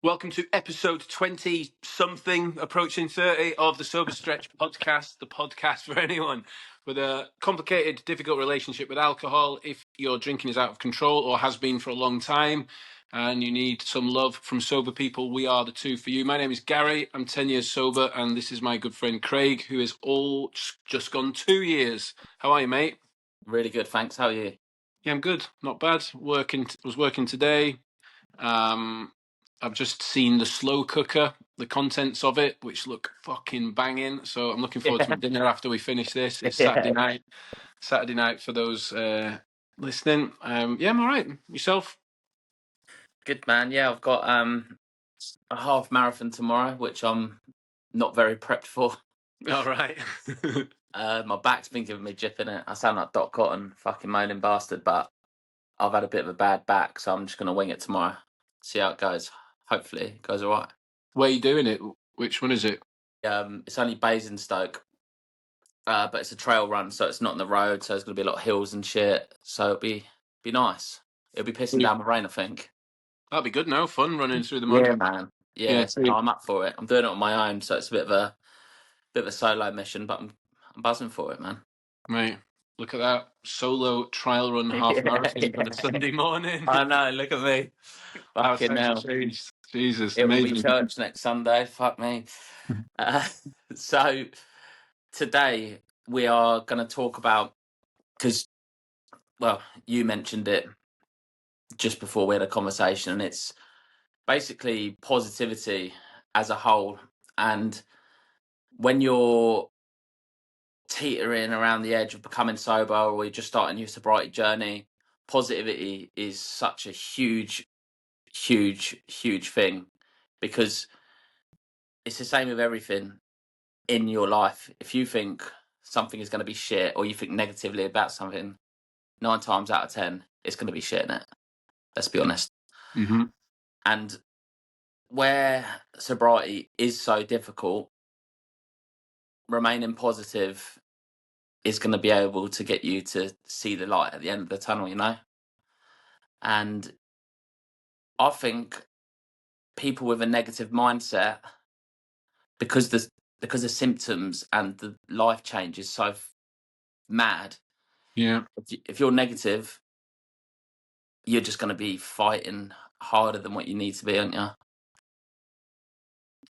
Welcome to episode 20 something, approaching 30 of the Sober Stretch podcast, the podcast for anyone with a complicated, difficult relationship with alcohol. If your drinking is out of control or has been for a long time and you need some love from sober people, we are the two for you. My name is Gary, I'm 10 years sober, and this is my good friend Craig, who is all just gone 2 years. How are you, mate? Really good, thanks. How are you? Yeah, I'm good, not bad. Was working today. I've just seen the slow cooker, the contents of it, which look fucking banging. So I'm looking forward to my dinner after we finish this. It's Saturday night. Saturday night for those listening. Yeah, I'm all right. Yourself? Good, man. Yeah, I've got a half marathon tomorrow, which I'm not very prepped for. All right. My back's been giving me jip in it. I sound like Doc Cotton, fucking moaning bastard, but I've had a bit of a bad back, so I'm just gonna wing it tomorrow. See how it goes. Hopefully, it goes all right. Where are you doing it? Which one is it? It's only Basingstoke, but it's a trail run, so it's not on the road, so there's gonna be a lot of hills and shit. So it'll be nice. It'll be pissing down the rain, I think. That'll be good now. Fun running through the mud. Yeah, man. Yeah, no, I'm up for it. I'm doing it on my own, so it's a bit of a solo mission, but I'm buzzing for it, man. Mate, look at that solo trial run half marathon on a Sunday morning. I know. Look at me. How Fucking times have hell. changed. Jesus, It will be amazing. church next Sunday. Fuck me. So today we are going to talk about, because, well, you mentioned it just before we had a conversation, and it's basically positivity as a whole. And when you're teetering around the edge of becoming sober, or you're just starting your sobriety journey, positivity is such a huge thing, because it's the same with everything in your life. If you think something is going to be shit, or you think negatively about something, 9 times out of 10 it's going to be shit, innit? Let's be honest. Mm-hmm. And where sobriety is so difficult, remaining positive is going to be able to get you to see the light at the end of the tunnel, you know? And I think people with a negative mindset, because the symptoms and the life change is so mad. Yeah. If you're negative, you're just going to be fighting harder than what you need to be, aren't you?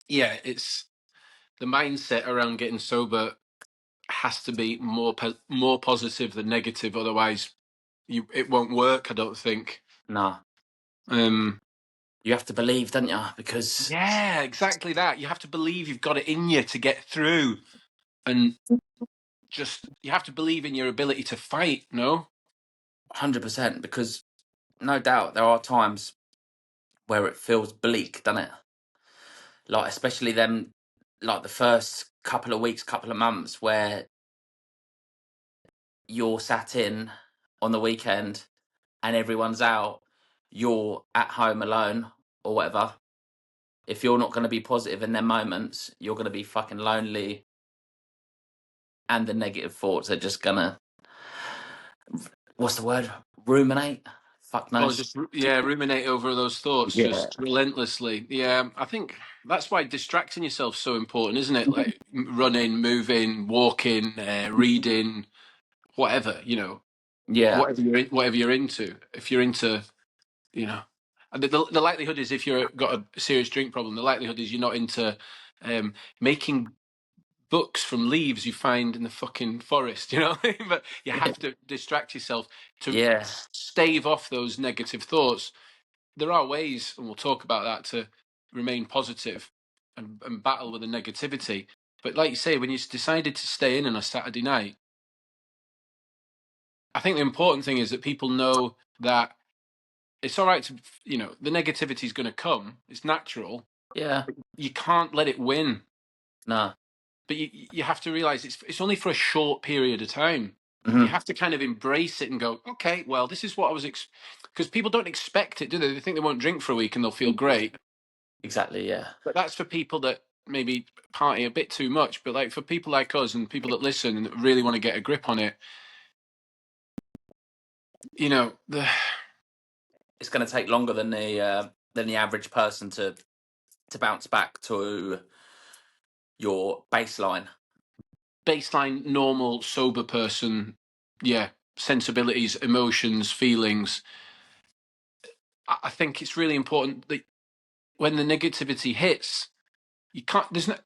Yeah, it's the mindset around getting sober has to be more positive than negative. Otherwise, it won't work. I don't think. No. You have to believe, don't you? Because yeah, exactly that. You have to believe you've got it in you to get through, and just you have to believe in your ability to fight. No, 100%. Because no doubt there are times where it feels bleak, doesn't it? Like, especially them, like the first couple of weeks, couple of months, where you're sat in on the weekend and everyone's out, you're at home alone or whatever. If you're not going to be positive in them moments, you're going to be fucking lonely, and the negative thoughts are just going to, what's the word? Ruminate? Fuck knows. ruminate over those thoughts just relentlessly. Yeah, I think that's why distracting yourself is so important, isn't it? Like running, moving, walking, reading, whatever, Yeah. whatever you're into. If you're into, the likelihood is, if you've got a serious drink problem, the likelihood is you're not into making books from leaves you find in the fucking forest, but you have to distract yourself to stave off those negative thoughts. There are ways, and we'll talk about that, to remain positive and battle with the negativity. But like you say, when you decided to stay in on a Saturday night, I think the important thing is that people know that it's all right to, the negativity is going to come. It's natural. Yeah. You can't let it win. No. But you have to realize it's only for a short period of time. Mm-hmm. You have to kind of embrace it and go, okay, well, this is what I was because people don't expect it, do they? They think they won't drink for a week and they'll feel great. Exactly, yeah. But that's for people that maybe party a bit too much. But like for people like us and people that listen and that really want to get a grip on it, it's going to take longer than the average person to to bounce back to your baseline. Normal, sober person, yeah, sensibilities, emotions, feelings. I think it's really important that when the negativity hits, you can't. There's no.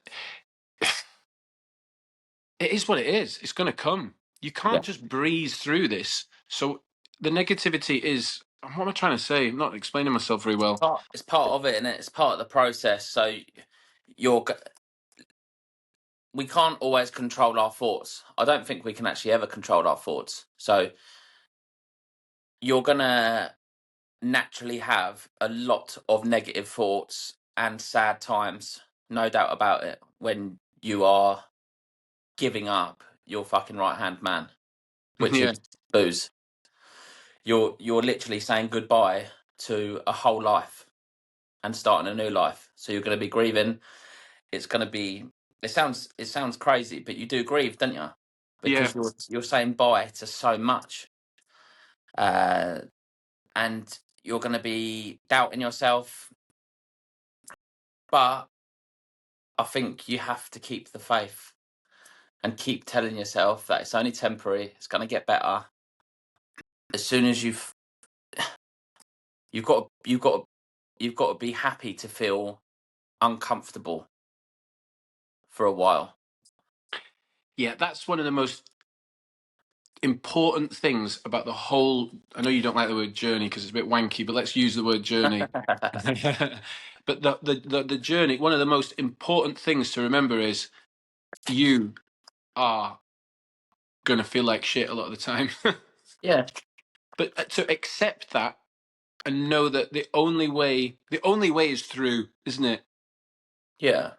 It is what it is. It's going to come. You Yeah, can't just breeze through this. So the negativity is. What am I trying to say? I'm not explaining myself very well. it's part of it, and it's part of the process. So you're we can't always control our thoughts. I don't think we can actually ever control our thoughts. So you're gonna naturally have a lot of negative thoughts and sad times, no doubt about it, when you are giving up your fucking right hand man, which Yeah, is booze. You're literally saying goodbye to a whole life and starting a new life. So you're going to be grieving. It's going to be. It sounds crazy, but you do grieve, don't you? yeah, Because you're saying bye to so much, and you're going to be doubting yourself. But I think you have to keep the faith and keep telling yourself that it's only temporary. It's going to get better. As soon as you've got to be happy to feel uncomfortable for a while. yeah. That's one of the most important things about the whole. I know you don't like the word journey because it's a bit wanky, but let's use the word journey. But the journey. One of the most important things to remember is you are gonna feel like shit a lot of the time. Yeah, But to accept that and know that the only way is through, isn't it? yeah,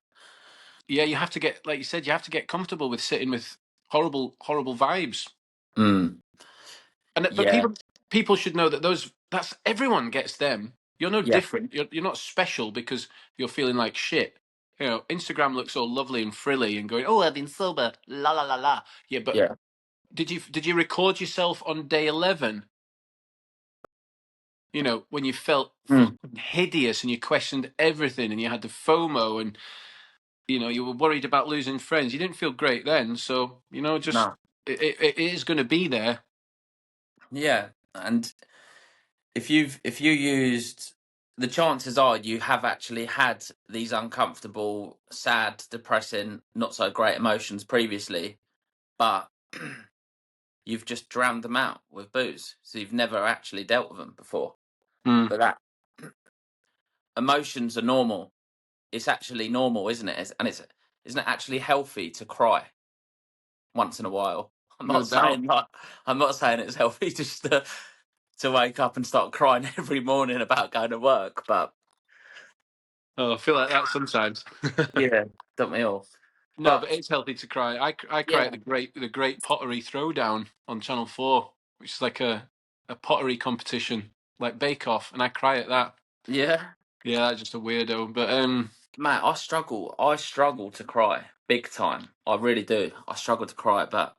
Yeah, you have to get, like you said, you have to get comfortable with sitting with horrible, horrible vibes. mm, But yeah, people should know that that's everyone gets them. You're no yeah, different. You're not special because you're feeling like shit. You know, Instagram looks all lovely and frilly and going, "Oh, I've been sober, la la la la." Yeah, but yeah, did you record yourself on day 11? You know, when you felt mm, fucking hideous and you questioned everything and you had the FOMO and you were worried about losing friends. You didn't feel great then, so just no, it is going to be there. yeah. And if you used, the chances are you have actually had these uncomfortable, sad, depressing, not so great emotions previously, but you've just drowned them out with booze. So you've never actually dealt with them before. Mm, But that emotions are normal. It's actually normal, isn't it? And isn't it actually healthy to cry once in a while? I'm no not doubt. saying like I'm not saying it's healthy just to wake up and start crying every morning about going to work, but Oh, I feel like that sometimes. yeah, don't we all? No, But but it's healthy to cry. I cry at yeah, the Great Pottery Throwdown on Channel 4, which is like a pottery competition, like Bake Off, and I cry at that. yeah, Yeah, that's just a weirdo. But Matt, I struggle to cry big time. I really do. I struggle to cry, but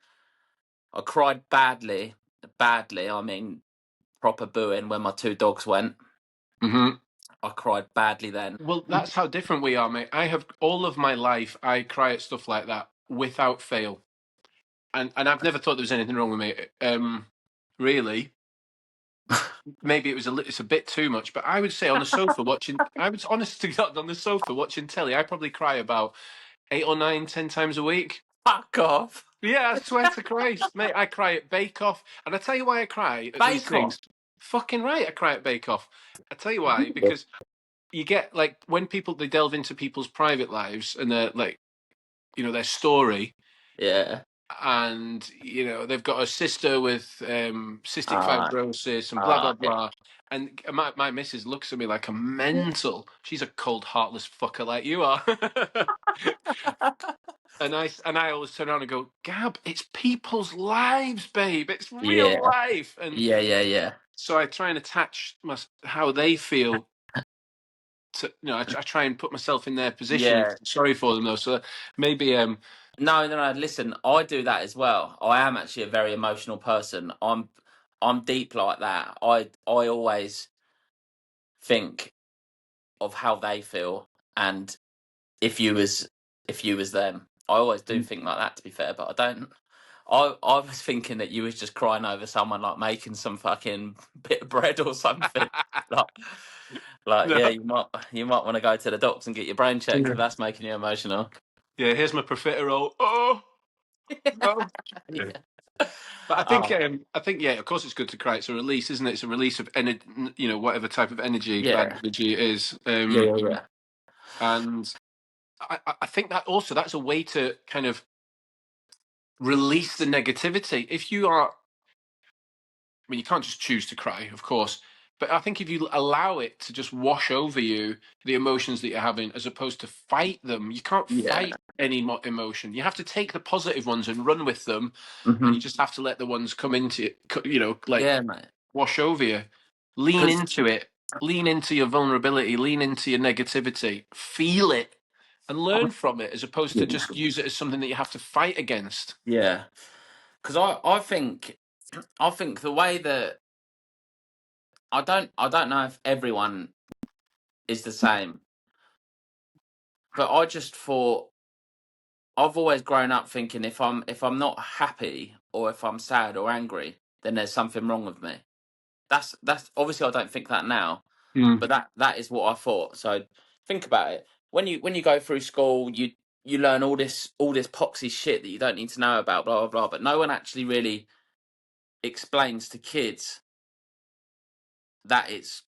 I cried badly, badly. I mean, proper booing when my two dogs went. mhm. I cried badly then. Well, that's how different we are, mate. I have all of my life. I cry at stuff like that without fail. And I've never thought there was anything wrong with me. Really, maybe it's a bit too much, but I would say on the sofa watching. I was honest to God on the sofa watching telly. I probably cry about 8 or 9, 10 times a week. Fuck off. Yeah, I swear to Christ, mate. I cry at Bake Off, and I tell you why I cry at these Bake Off. things. Fucking right, I cry at Bake Off. I tell you why, because you get like when people they delve into people's private lives and they're like, their story Yeah. and they've got a sister with cystic Uh, fibrosis and blah blah yeah. blah. And my missus looks at me like a mental. She's a cold, heartless fucker like you are. And I always turn around and go, Gab, it's people's lives, babe. It's real Yeah. life. And Yeah. Yeah. Yeah. so I try and attach how they feel to. I try and put myself in their position and Yeah. feel sorry for them though. So maybe No, no, no. Listen, I do that as well. I am actually a very emotional person. I'm deep like that. I always think of how they feel, And if you was them, I always do think like that, to be fair, but I don't. I was thinking that you was just crying over someone like making some fucking bit of bread or something. like yeah, No. you might want to go to the doctor and get your brain checked if that's making you emotional. Yeah, here's my profiterole. Oh no. Yeah. Yeah. But Oh, I think, yeah, of course, it's good to cry. It's a release, isn't it? It's a release of energy, whatever type of energy, bad yeah, energy it is. yeah. And I think that also that's a way to kind of release the negativity. If you are, I mean, you can't just choose to cry, of course, but I think if you allow it to just wash over you, the emotions that you're having, as opposed to fight them, you can't Yeah. fight any emotion. You have to take the positive ones and run with them, and Hmm. you just have to let the ones come into like Yeah, mate. wash over you. Lean Because into it. Lean into your vulnerability. Lean into your negativity. Feel it and learn from it, as opposed to just use it as something that you have to fight against. yeah, because I think I think the way that I don't know if everyone is the same, but I just thought I've always grown up thinking if I'm not happy or if I'm sad or angry, then there's something wrong with me. That's obviously I don't think that now, Mm. but that is what I thought. So think about it. When you go through school, you learn all this poxy shit that you don't need to know about, blah blah blah. But no one actually really explains to kids that it's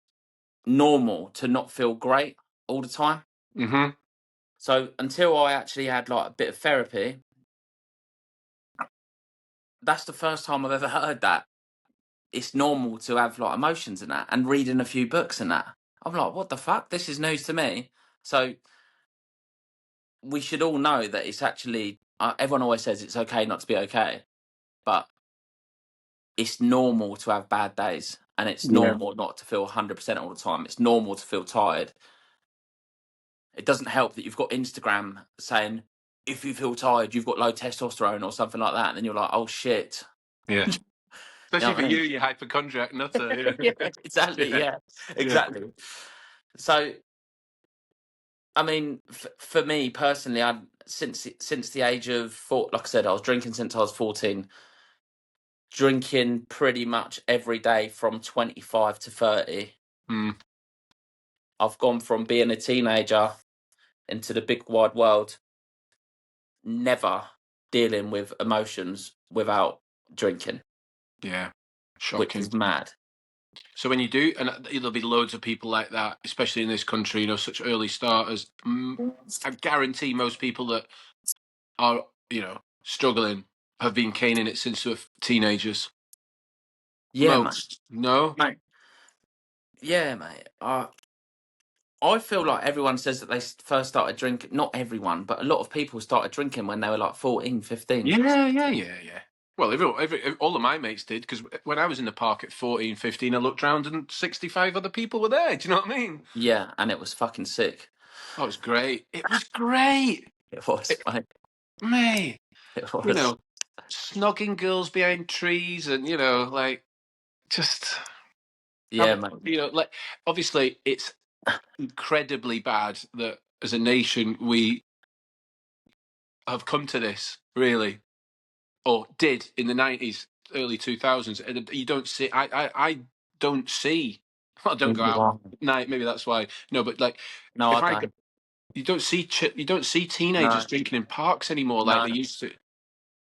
normal to not feel great all the time. Hmm. So until I actually had like a bit of therapy, that's the first time I've ever heard that it's normal to have like emotions and that, and reading a few books and that. I'm like, what the fuck? This is news to me. So we should all know that it's actually everyone always says it's okay not to be okay, but it's normal to have bad days, and it's Yeah. normal not to feel 100% all the time. It's normal to feel tired. It doesn't help that you've got Instagram saying if you feel tired, you've got low testosterone or something like that, and then you're like, oh shit. Yeah. You know Especially for what I you, mean? you hypochondriac nutter. Yeah, Yeah. exactly. Yeah. Yeah, Yeah. exactly. So, I mean, for me personally, I since the age of like I said, I was drinking since I was 14, drinking pretty much every day from 25 to 30. Mm. I've gone from being a teenager into the big wide world, never dealing with emotions without drinking, Yeah. which Shocking. is mad. So when you do, and there'll be loads of people like that, especially in this country, such early starters. I guarantee most people that are, struggling have been caning it since they were teenagers. Yeah, mate. Most. No? Mate. Yeah, mate. I feel like everyone says that they first started drinking. Not everyone, but a lot of people started drinking when they were like 14, 15. Yeah, yeah, yeah, yeah. Well, all of my mates did, because when I was in the park at 14, 15, I looked round and 65 other people were there. Do you know what I mean? Yeah, and it was fucking sick. Oh, it was great. It was great. It was, It, mate. mate, It you was. know, snogging girls behind trees and, like, just Yeah, have, mate. like, obviously it's incredibly bad that as a nation we have come to this, really, or did in the 90s, early 2000s. And you don't see, I don't see, I don't go out No, at night, maybe that's why. No, but like, if I I go, don't. you don't see teenagers No, drinking in parks anymore like no, they used to.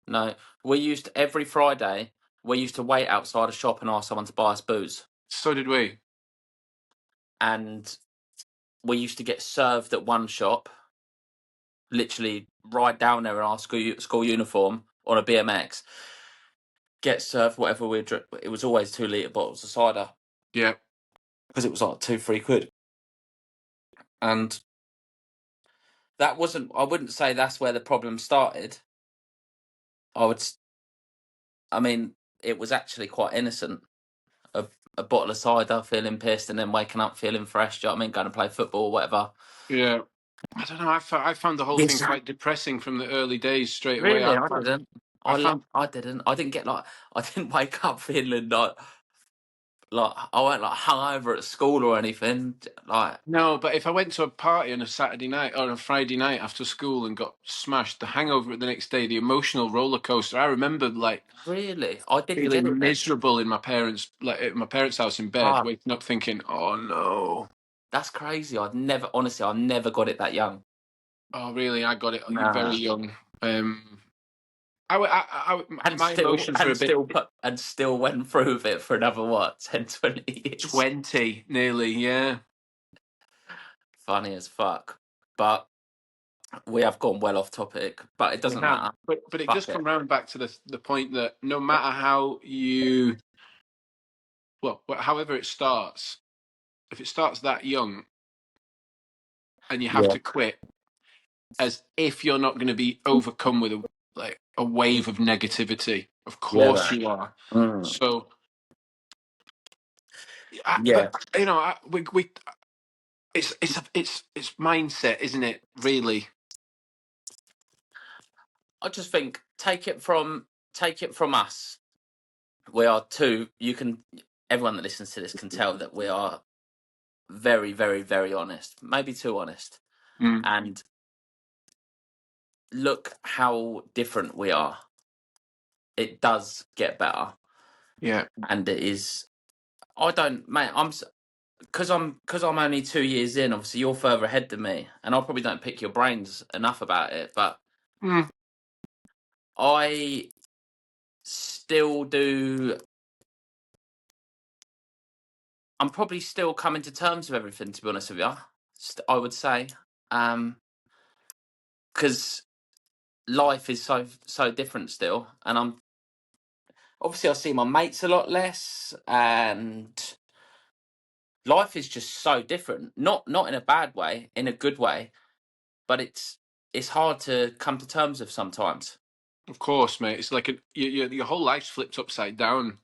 no. We used to, every Friday, we used to wait outside a shop and ask someone to buy us booze. So did we. And we used to get served at one shop, literally ride down there in our school uniform on a BMX, get served whatever we drink. It was always 2 litre bottles of cider Yeah. because it was like 2-3 quid. And that wasn't, I wouldn't say that's where the problem started. I would, I mean, it was actually quite innocent. A, a bottle of cider, feeling pissed, and then waking up feeling fresh. Do you know what I mean? Going to play football or whatever. Yeah. I don't know. I found the whole thing Yes. quite depressing from the early days straight away. Really, I didn't. I found I didn't. I didn't get like. I didn't wake up feeling like like I weren't like hungover at school or anything. Like No, but if I went to a party on a Saturday night or a Friday night after school and got smashed, the hangover at the next day, the emotional roller coaster. I remember like really, I didn't get it feeling then. miserable in my parents' like at my parents' house in bed, Ah, waking up thinking, "Oh no, that's crazy. I never got it that young. oh really?" I got it very Nah. young. And My emotions were a bit still went through with it for another what 10, 20 years. 20, nearly, yeah. Funny as fuck. But we have gone well off topic. But it We doesn't have, matter. but it Fuck does it. come round back to the point that no matter how you, well, however it starts, if it starts that young and you have Yeah. to quit, as if you're not going to be overcome with a wave of negativity. Of Yeah, course man. you are. Mm. So, Yeah. but you know, we it's mindset, isn't it? Really. I just think take it from us. We are two. Everyone that listens to this can tell that we are very, very, very honest. Maybe too honest. Mm, And look how different we are. It does get better, yeah, and it is. I don't, mate. Because I'm only 2 years in. Obviously, you're further ahead than me, and I probably don't pick your brains enough about it. But mm, I still do. I'm probably still coming to terms with everything. To be honest with you, I would say, because life is so different still, and I'm obviously I see my mates a lot less, and life is just so different. Not in a bad way, in a good way, but it's hard to come to terms with sometimes. of course, mate. It's like your whole life's flipped upside down,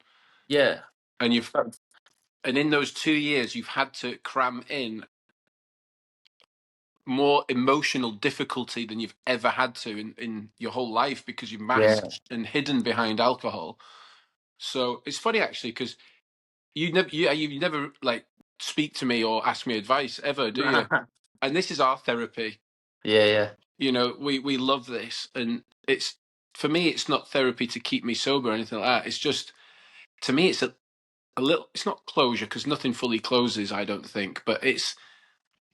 Yeah. and you've But- and in those 2 years you've had to cram in more emotional difficulty than you've ever had to in your whole life because you've Yeah. masked and hidden behind alcohol. So it's funny actually because you never like speak to me or ask me advice ever, do you? And this is our therapy. Yeah, yeah, You know, we love this, and it's for me, it's not therapy to keep me sober or anything like that. It's just to me, it's a little. It's not closure because nothing fully closes, I don't think, but it's.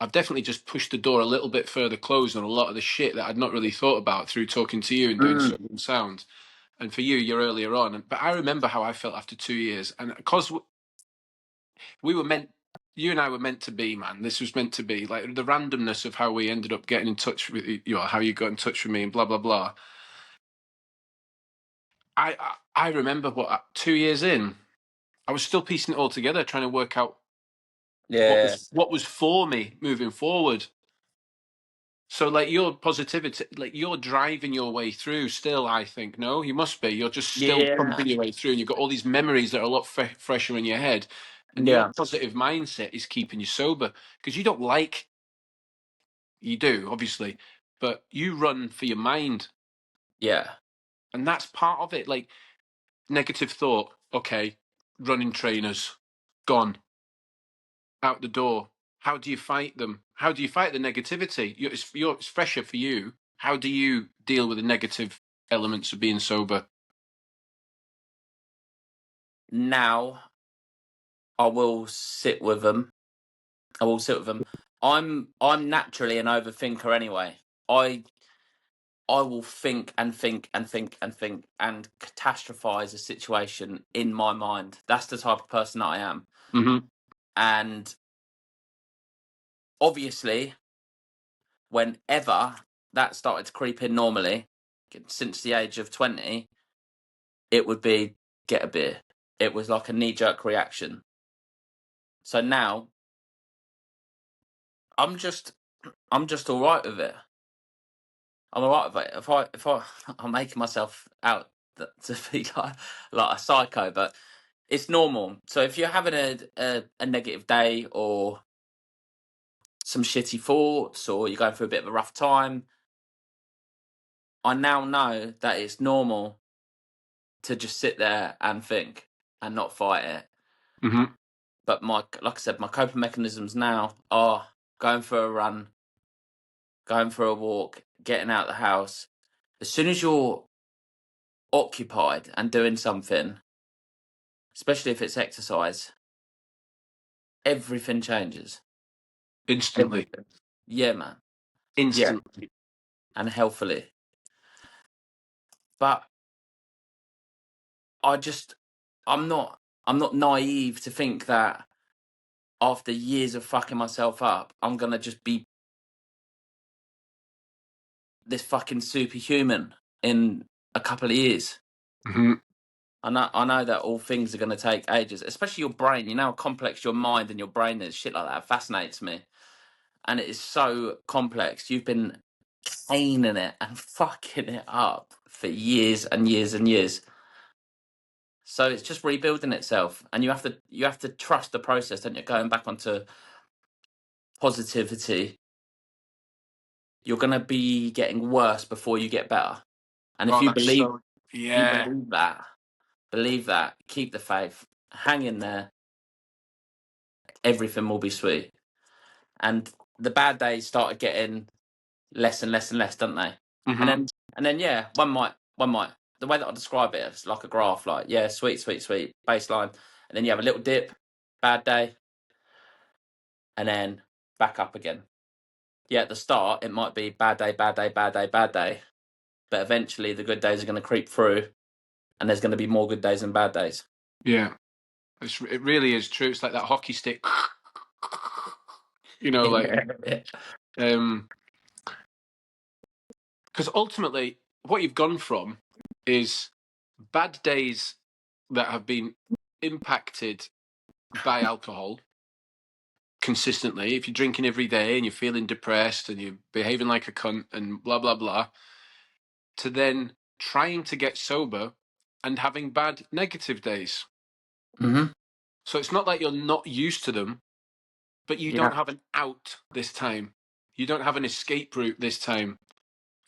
I've definitely just pushed the door a little bit further closed on a lot of the shit that I'd not really thought about through talking to you and doing mm, SoberNSound. And for you, you're earlier on. But I remember how I felt after 2 years, and because we were meant, you and I were meant to be, man. This was meant to be like the randomness of how we ended up getting in touch with you, how you got in touch with me, and blah blah blah. I remember 2 years in, I was still piecing it all together, trying to work out yeah, what was for me moving forward. So like your positivity, like you're driving your way through still, I think. No, you must be. You're just still yeah, pumping your way through and you've got all these memories that are a lot fresher in your head. And your yeah, positive mindset is keeping you sober because you don't like, you do, obviously, but you run for your mind. yeah, And that's part of it. Like negative thought, okay, running trainers, gone, out the door. How do you fight them? How do you fight the negativity? It's fresher for you. How do you deal with the negative elements of being sober? Now I will sit with them. I will sit with them. I'm naturally an overthinker anyway. I I will think and think and think and think and catastrophize a situation in my mind. That's the type of person that I am. Mm-hmm. And obviously, whenever that started to creep in normally, since the age of 20, it would be get a beer. It was like a knee jerk reaction. So now I'm just I'm just all right with it. I'm all right with it. If I I'm making myself out to be like a psycho, but it's normal. So if you're having a negative day or some shitty thoughts or you're going through a bit of a rough time, I now know that it's normal to just sit there and think and not fight it. Mm-hmm. But like I said, my coping mechanisms now are going for a run, going for a walk, getting out of the house. As soon as you're occupied and doing something, especially if it's exercise, everything changes. Instantly. Everything. Yeah, man. Yeah, Instantly. and healthily. But I just, I'm not, I'm not naive to think that after years of fucking myself up, I'm gonna just be this fucking superhuman in a couple of years. Mm-hmm. I know that all things are going to take ages, especially your brain. You know how complex your mind and your brain is. Shit like that fascinates me, and it is so complex. You've been caning it and fucking it up for years and years and years. So it's just rebuilding itself, and you have to trust the process. And you're going back onto positivity. You're going to be getting worse before you get better, and if Oh, you that's believe so. if you Yeah. believe that, keep the faith, hang in there. Everything will be sweet. And the bad days started getting less and less and less, don't they? And Mm-hmm. then yeah, one might. The way that I describe it, it's like a graph, like yeah, sweet, sweet, sweet baseline, and then you have a little dip, bad day, and then back up again. Yeah, at the start it might be bad day, bad day, bad day, bad day, but eventually the good days are going to creep through, and there's going to be more good days and bad days. Yeah. It really is true. It's like that hockey stick. You know, like Yeah, um, because ultimately what you've gone from is bad days that have been impacted by alcohol consistently. If you're drinking every day and you're feeling depressed and you're behaving like a cunt and blah blah blah, to then trying to get sober and having bad negative days. hmm So it's not like you're not used to them, but you don't yeah, have an out this time. You don't have an escape route this time.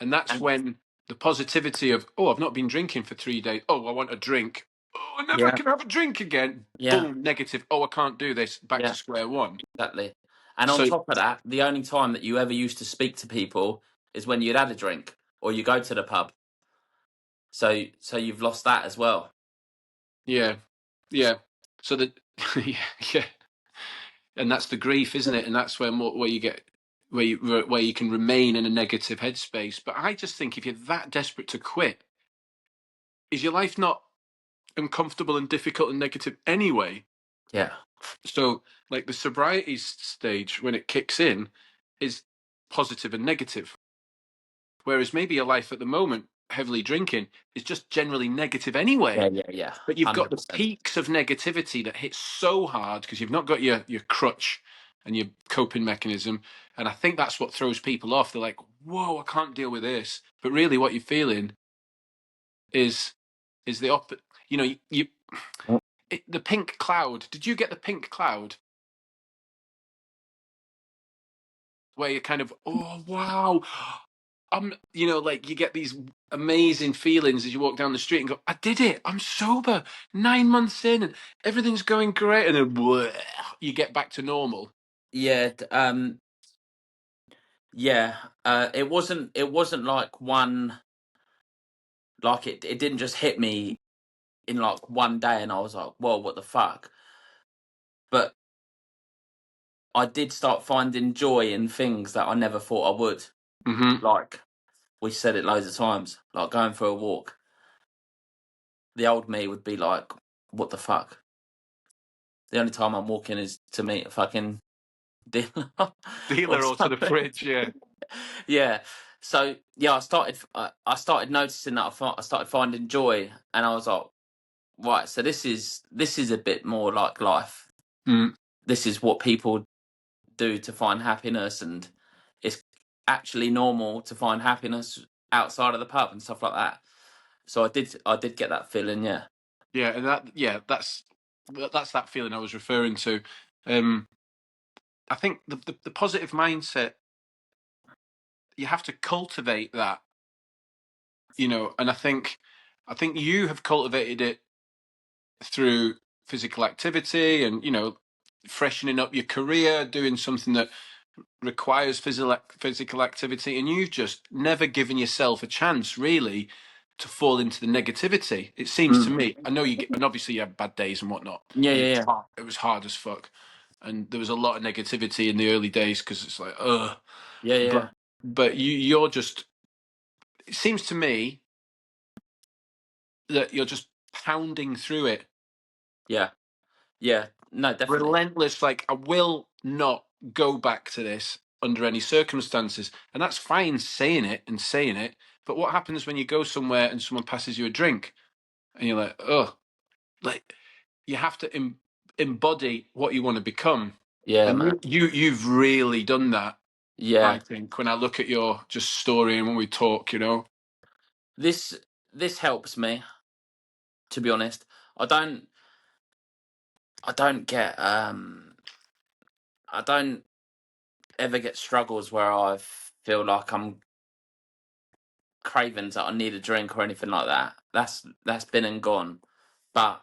And that's and when the positivity of, oh, I've not been drinking for 3 days. Oh, I want a drink. Oh, I never yeah, can have a drink again. yeah, Boom, negative. Oh, I can't do this. Back to yeah. square one. Exactly. And on So, top of that, the only time that you ever used to speak to people is when you'd had a drink or you go to the pub. So you've lost that as well. yeah, yeah. So that, yeah, yeah. And that's the grief, isn't it? And that's where you get where you can remain in a negative headspace. But I just think if you're that desperate to quit, is your life not uncomfortable and difficult and negative anyway? Yeah. So, like the sobriety stage when it kicks in is positive and negative, whereas maybe your life at the moment, heavily drinking, is just generally negative Yeah, anyway. yeah, yeah. But you've got the 100%. peaks of negativity that hit so hard because you've not got your crutch and your coping mechanism. And I think that's what throws people off. They're like, whoa, I can't deal with this. But really what you're feeling is the opposite. You know, the pink cloud. Did you get the pink cloud where you're kind of, oh wow, you know, like you get these amazing feelings as you walk down the street and go, I did it, I'm sober, 9 months in, and everything's going great, and then bleh, you get back to normal. Yeah, yeah. It wasn't like one, like it didn't just hit me in like one day and I was like, whoa, what the fuck? But I did start finding joy in things that I never thought I would. Hmm. Like we said it loads of times, like going for a walk. The old me would be like, what the fuck? The only time I'm walking is to meet a fucking dealer or Dealer or to the something. fridge, yeah. Yeah. So yeah, I started noticing that I started finding joy, and I was like, right. So this is a bit more like life. Mm. This is what people do to find happiness, and it's actually normal to find happiness outside of the pub and stuff like that. So I did get that feeling. Yeah. Yeah, and that's that feeling I was referring to. um I think the positive mindset, you have to cultivate that, you know. And I think you have cultivated it through physical activity and, freshening up your career, doing something that requires physical activity, and you've just never given yourself a chance really to fall into the negativity. It seems to me. I know you get, and obviously you have bad days and whatnot. Yeah, And yeah, it was hard as fuck, and there was a lot of negativity in the early days because it's like, ugh. yeah, yeah, yeah, But you're just. It seems to me that you're just pounding through it, yeah, yeah. No, definitely. relentless. Like, I will not go back to this under any circumstances, and that's fine saying it. But what happens when you go somewhere and someone passes you a drink, and you're like, oh, like you have to embody what you want to become, Yeah, and man. you've really done that. I Yeah. think when I look at your just story and when we talk, This this helps me, to be honest. I don't I don't get I don't ever get struggles where I feel like I'm cravings that I need a drink or anything like that. That's been and gone. But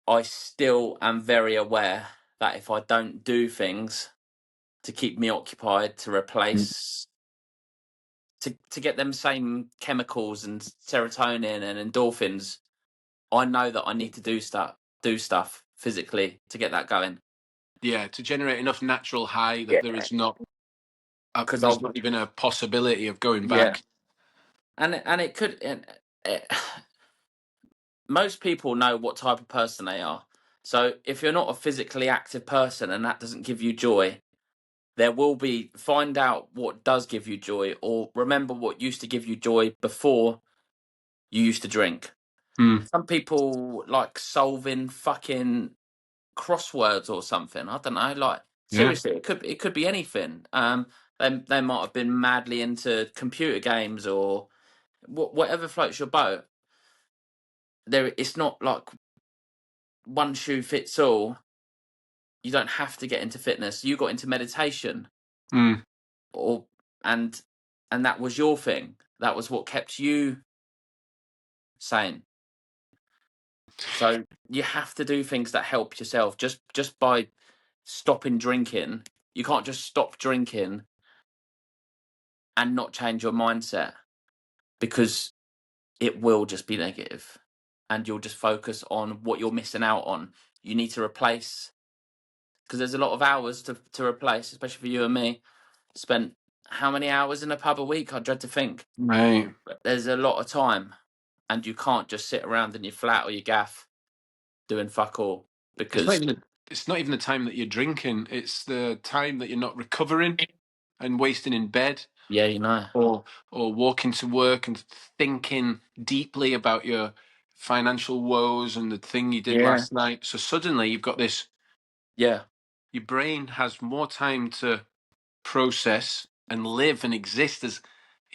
I still am very aware that if I don't do things to keep me occupied, to replace, to get them same chemicals and serotonin and endorphins, I know that I need to do stuff physically to get that going. yeah, to generate enough natural high that Yeah. Because there's I'll not even a possibility of going yeah, back. and it could it, most people know what type of person they are. So if you're not a physically active person and that doesn't give you joy, there will be find out what does give you joy, or remember what used to give you joy before you used to drink. Mm, Some people like solving fucking crosswords or something. I don't know. Like yeah. seriously, it could be anything. They might have been madly into computer games or whatever floats your boat. It's not like one shoe fits all. You don't have to get into fitness. You got into meditation, Mm. or and and that was your thing. That was what kept you sane. So you have to do things that help yourself. Just by stopping drinking, you can't just stop drinking and not change your mindset, because it will just be negative and you'll just focus on what you're missing out on. You need to replace, because there's a lot of hours to replace, especially for you and me. Spent how many hours in a pub a week? I dread to think. Right. But there's a lot of time, and you can't just sit around in your flat or your gaff doing fuck all, It's not because even it's not even the time that you're drinking. It's the time that you're not recovering and wasting in bed yeah, you know, or walking to work and thinking deeply about your financial woes and the thing you did yeah, last night. So suddenly you've got this. yeah, Your brain has more time to process and live and exist as,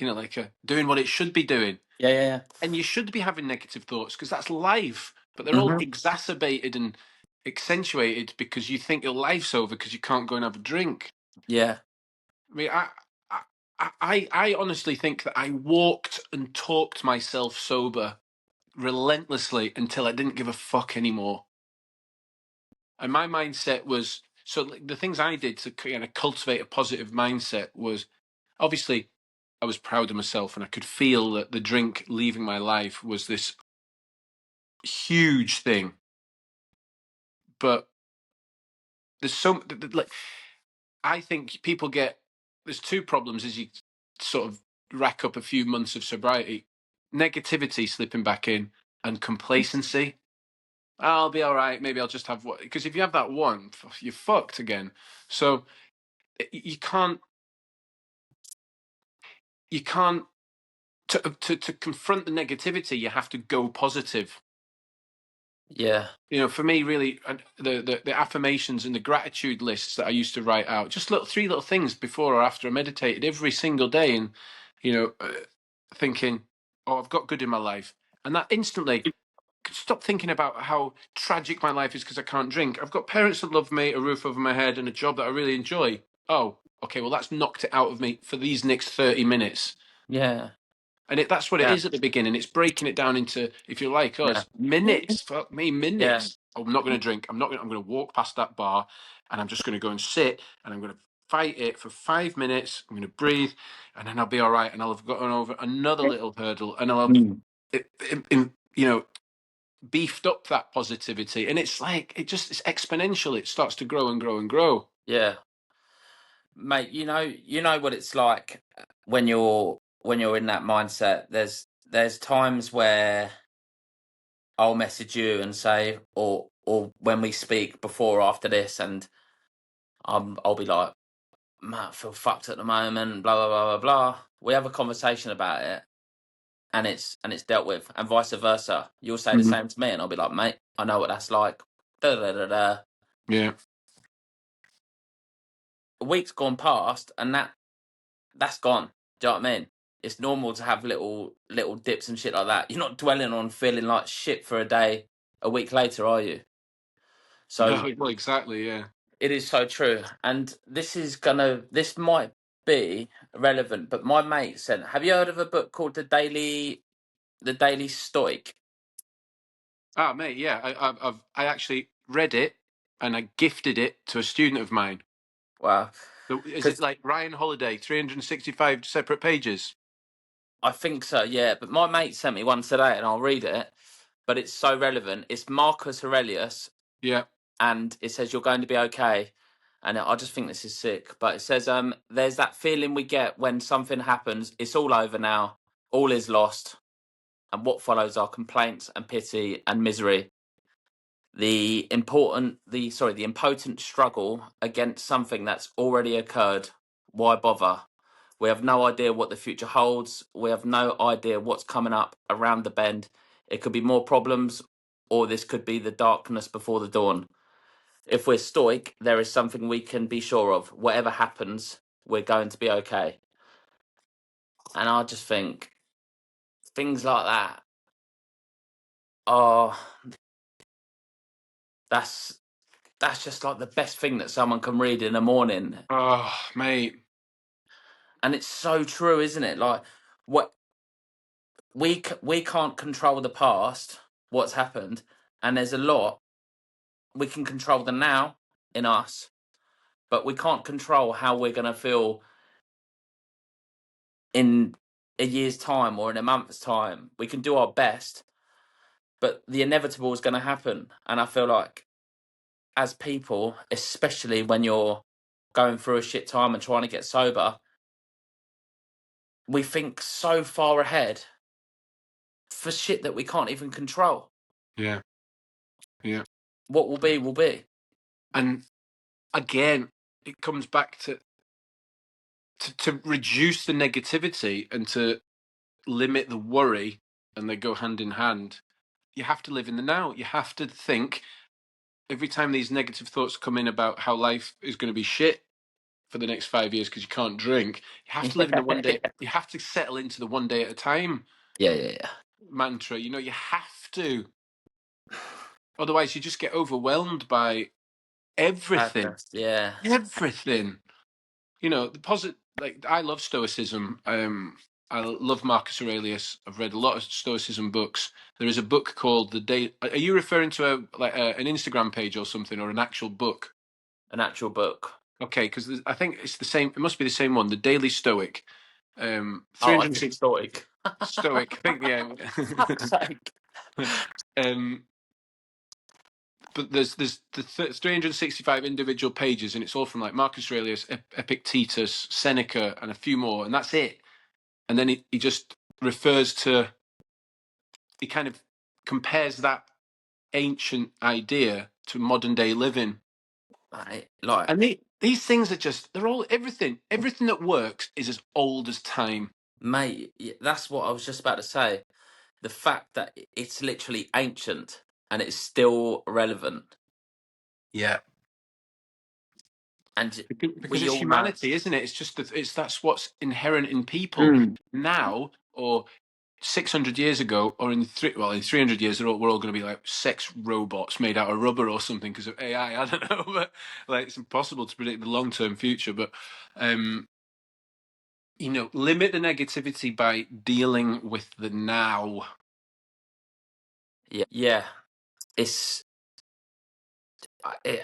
like doing what it should be doing. yeah, yeah, And you should be having negative thoughts because that's life, but they're yeah. all exacerbated and accentuated because you think your life's over because you can't go and have a drink. Yeah, I mean, I honestly think that I walked and talked myself sober relentlessly until I didn't give a fuck anymore. And my mindset was, so the things I did to kind of cultivate a positive mindset was, obviously I was proud of myself and I could feel that the drink leaving my life was this huge thing. But there's like, I think people there's two problems as you sort of rack up a few months of sobriety: negativity slipping back in and complacency. I'll be all right. Maybe I'll just have one. Because if you have that one, you're fucked again. So you can't, you can't, to confront the negativity, you have to go positive. yeah, For me, really, and the affirmations and the gratitude lists that I used to write out, just three little things before or after I meditated every single day, and you know, uh, thinking, "Oh, I've got good in my life," and that instantly could stop thinking about how tragic my life is because I can't drink. I've got parents that love me, a roof over my head, and a job that I really enjoy. Oh, okay, well that's knocked it out of me for these next 30 minutes. yeah, And that's what it yeah, is at the beginning. It's breaking it down into, if you like yeah, us, minutes. Fuck me, yeah. minutes. I'm not going to drink. I'm going to walk past that bar, and I'm just going to go and sit, and I'm going to fight it for 5 minutes. I'm going to breathe, and then I'll be all right, and I'll have gotten over another little hurdle, and I'll have, beefed up that positivity, and it's like it's exponential. It starts to grow and grow and grow. Yeah, mate. You know what it's like when you're in that mindset. There's times where I'll message you and say, or when we speak before or after this, and I'll be like, man, I feel fucked at the moment, blah blah blah blah blah. We have a conversation about it, and it's dealt with, and vice versa. You'll say the same to me, and I'll be like, mate, I know what that's like. Da da da da. Yeah. A week's gone past, and that's gone. Do you know what I mean? It's normal to have little dips and shit like that. You're not dwelling on feeling like shit for a day. A week later, are you? So No, well, exactly. Yeah. it is so true. And this might be relevant, but my mate said, have you heard of a book called The Daily Stoic? Ah, mate. Yeah, I actually read it, and I gifted it to a student of mine. Wow. So is it Because like Ryan Holiday, 365 separate pages? I think so, yeah. But my mate sent me one today and I'll read it. But it's so relevant. It's Marcus Aurelius, Yeah. and it says you're going to be okay. And I just think this is sick. But it says there's that feeling we get when something happens, it's all over now, all is lost, and what follows are complaints and pity and misery. The impotent struggle against something that's already occurred. Why bother? We have no idea what the future holds. We have no idea what's coming up around the bend. It could be more problems, or this could be the darkness before the dawn. If we're stoic, there is something we can be sure of. Whatever happens, we're going to be okay. And I just think things like that are that's just like the best thing that someone can read in the morning. Oh, mate. And it's so true, isn't it? Like what we can't control the past, what's happened, and there's a lot we can control the now in us, but we can't control how we're going to feel in a year's time or in a month's time. We can do our best, but the inevitable is going to happen. And I feel like as people, especially when you're going through a shit time and trying to get sober, we think so far ahead for shit that we can't even control. Yeah. Yeah. What will be, will be. And again, it comes back to reduce the negativity and to limit the worry, and they go hand in hand. You have to live in the now. You have to think every time these negative thoughts come in about how life is going to be shit for the next 5 years because you can't drink. You have to live in the one day. You have to settle into the one day at a time Yeah. mantra. You have to. Otherwise, you just get overwhelmed by everything. Sadness, yeah. Everything. The positive. Like, I love Stoicism. I love Marcus Aurelius. I've read a lot of Stoicism books. There is a book called The Day. Are you referring to an Instagram page or something, or an actual book? An actual book. Okay, because I think it's the same. It must be the same one. The Daily Stoic. Oh, I think 306 stoic. Stoic. I think, Fuck's sake. yeah. But there's the 365 individual pages, and it's all from like Marcus Aurelius, Epictetus, Seneca, and a few more, and that's it. And then he just refers to, he kind of compares that ancient idea to modern day living. Like, And these things are just, they're all, everything that works is as old as time. mate, that's what I was just about to say. The fact that it's literally ancient and it's still relevant. Yeah. And Because we it's all know. humanity, isn't it? It's just that that's what's inherent in people Mm. now, or 600 years ago, or in 300 years, we're all going to be like sex robots made out of rubber or something because of AI. I don't know, but like it's impossible to predict the long-term future. But limit the negativity by dealing with the now. Yeah. It's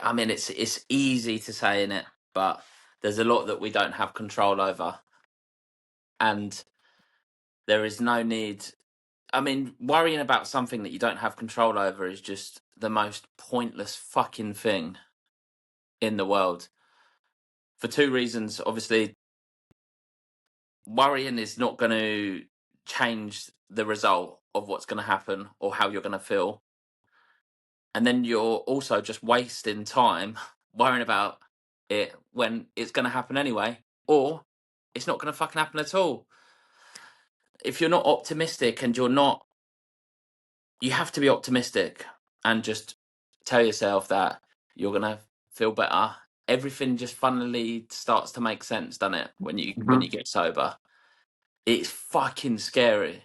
I mean, it's easy to say, innit? But there's a lot that we don't have control over, and there is no need. I mean, worrying about something that you don't have control over is just the most pointless fucking thing in the world. For two reasons, obviously, worrying is not going to change the result of what's going to happen or how you're going to feel. And then you're also just wasting time worrying about it when it's going to happen anyway, or it's not going to fucking happen at all. If you're not optimistic and you have to be optimistic and just tell yourself that you're going to feel better. Everything just funnily starts to make sense, doesn't it? When you get sober, it's fucking scary.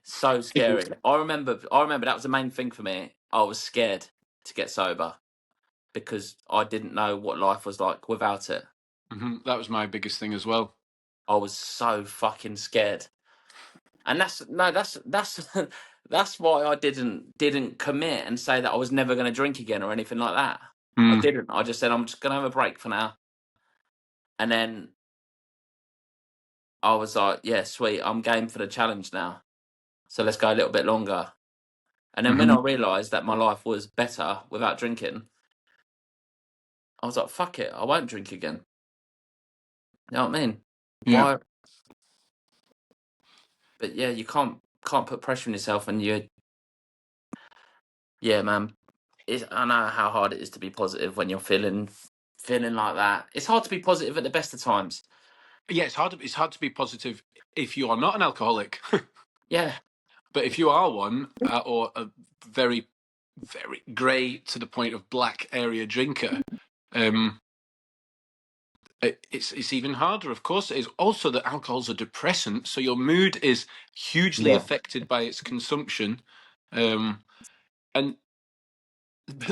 So scary. I remember that was the main thing for me. I was scared to get sober because I didn't know what life was like without it. That was my biggest thing as well. I was so fucking scared. And that's that's why I didn't commit and say that I was never going to drink again or anything like that. I didn't. I just said I'm just going to have a break for now. And then I was like, yeah, sweet, I'm game for the challenge now. So let's go a little bit longer. And then when I realised that my life was better without drinking, I was like, fuck it, I won't drink again. You know what I mean? Yeah. Why? But yeah, you can't put pressure on yourself, and yeah, man. I know how hard it is to be positive when you're feeling like that. It's hard to be positive at the best of times. Yeah, it's hard to be positive if you are not an alcoholic. Yeah. But if you are one, or a very, very grey to the point of black area drinker, it's even harder. Of course, it is. Also, that alcohol's a depressant, so your mood is hugely Yeah. affected by its consumption. And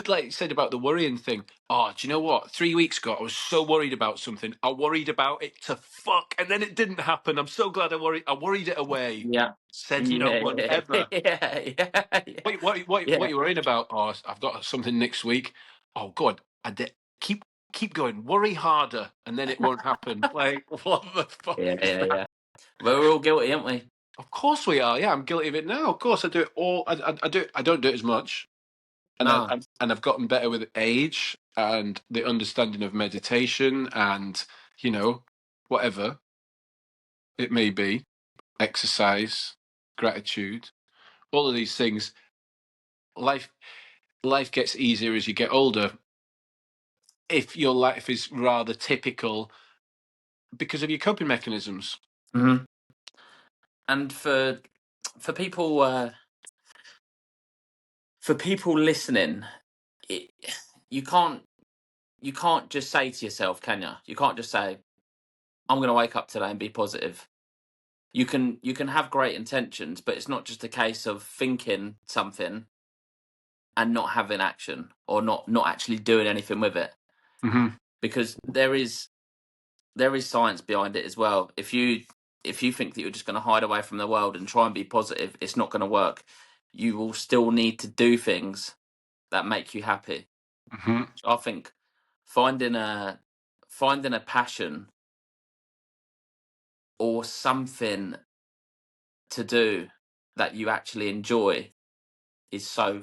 like you said about the worrying thing, oh, do you know what? 3 weeks ago, I was so worried about something. I worried about it to fuck, and then it didn't happen. I'm so glad I worried. I worried it away. Yeah. Said, Yeah. whatever. Yeah. Yeah. What Yeah. you worrying about? Oh, I've got something next week. Oh God, keep going. Worry harder, and then it won't happen. Like, what the fuck Yeah. is Yeah. that? Yeah. Well, we're all guilty, aren't we? Of course we are. Yeah, I'm guilty of it now. Of course I do it all. I do. I don't do it as much, and No. I've gotten better with age and the understanding of meditation and whatever it may be, exercise, gratitude, all of these things. Life life gets easier as you get older. If your life is rather typical because of your coping mechanisms. Mm-hmm. And for people listening, it, you can't just say to yourself, can you? You can't just say, I'm going to wake up today and be positive. You can have great intentions, but it's not just a case of thinking something and not having action, or not actually doing anything with it. Mm-hmm. Because there is science behind it as well. If you think that you're just going to hide away from the world and try and be positive, it's not going to work. You will still need to do things that make you happy. Mm-hmm. So I think finding a passion or something to do that you actually enjoy is so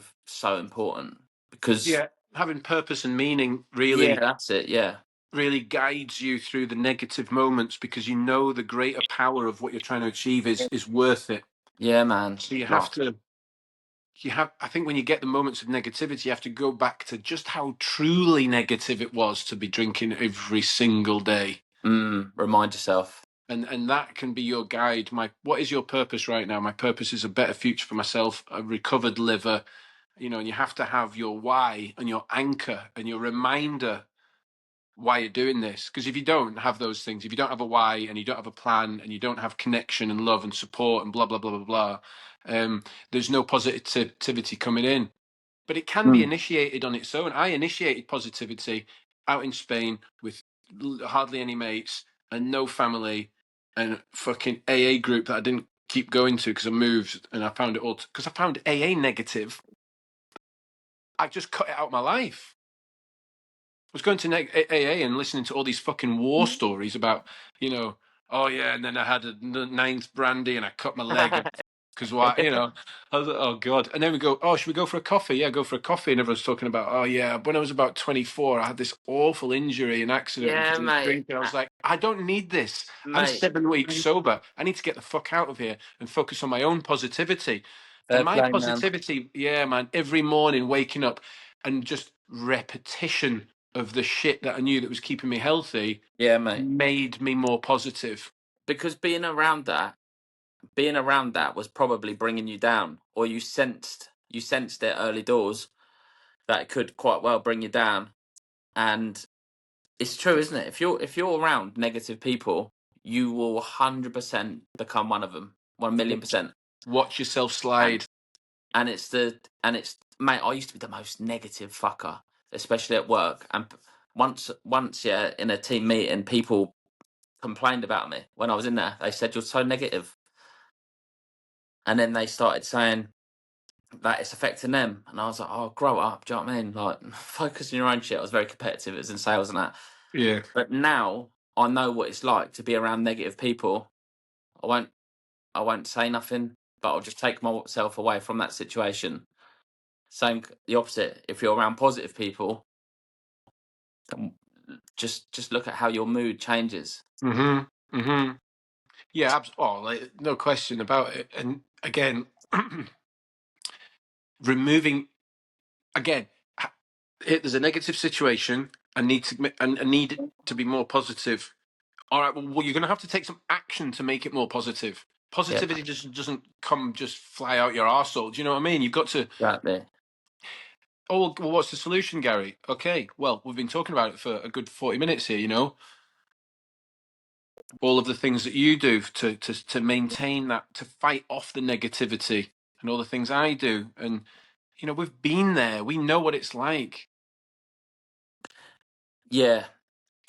important, because Yeah, having purpose and meaning yeah, really that's it. Yeah. really guides you through the negative moments because you know the greater power of what you're trying to achieve is worth it. Yeah, man. So you have Like, to I think when you get the moments of negativity, you have to go back to just how truly negative it was to be drinking every single day. remind yourself. And that can be your guide. What is your purpose right now? My purpose is a better future for myself, a recovered liver, and you have to have your why and your anchor and your reminder why you're doing this. Because if you don't have those things, if you don't have a why and you don't have a plan and you don't have connection and love and support and blah blah blah blah blah, there's no positivity coming in. But it can be initiated on its own. I initiated positivity out in Spain with hardly any mates and no family and fucking AA group that I didn't keep going to because I moved and I found it all because I found AA negative. I just cut it out of my life. was going to AA and listening to all these fucking war stories about, oh yeah, and then I had a ninth brandy and I cut my leg because why, I was like, oh God. And then we go, oh, should we go for a coffee? Yeah, go for a coffee. And everyone's talking about, oh yeah, when I was about 24, I had this awful injury and accident Yeah, because I was mate. drinking. I was like, I don't need this. I'm Mate, 7 weeks sober. I need to get the fuck out of here and focus on my own positivity. And fair my play, man. positivity, yeah, man, every morning waking up and just repetition of the shit that I knew that was keeping me healthy Yeah, mate. made me more positive. Because being around that was probably bringing you down, or you sensed it early doors that it could quite well bring you down. And it's true, isn't it? If you're around negative people, you will 100% become one of them, 1,000,000%. Watch yourself And slide. it's mate, I used to be the most negative fucker, especially at work. And once, yeah, in a team meeting, people complained about me when I was in there. They said, "You're so negative," and then they started saying that it's affecting them. And I was like, "Oh, grow up." Do you know what I mean? Like, focus on your own shit. I was very competitive. It was in sales and that. Yeah. But now I know what it's like to be around negative people. I won't I won't say nothing, but I'll just take myself away from that situation. Same the opposite. If you're around positive people, then just look at how your mood changes. Mm-hmm. Mm-hmm. Yeah, no question about it. And again, removing again, there's a negative situation. I need to be more positive. All right, well, you're going to have to take some action to make it more positive. Yeah, Positivity just doesn't just fly out your arsehole. Do you know what I mean? You've got to. exactly. Oh, well, what's the solution, Gary? Okay, well, we've been talking about it for a good 40 minutes here. All of the things that you do to maintain that, to fight off the negativity, and all the things I do, and we've been there. We know what it's like. Yeah,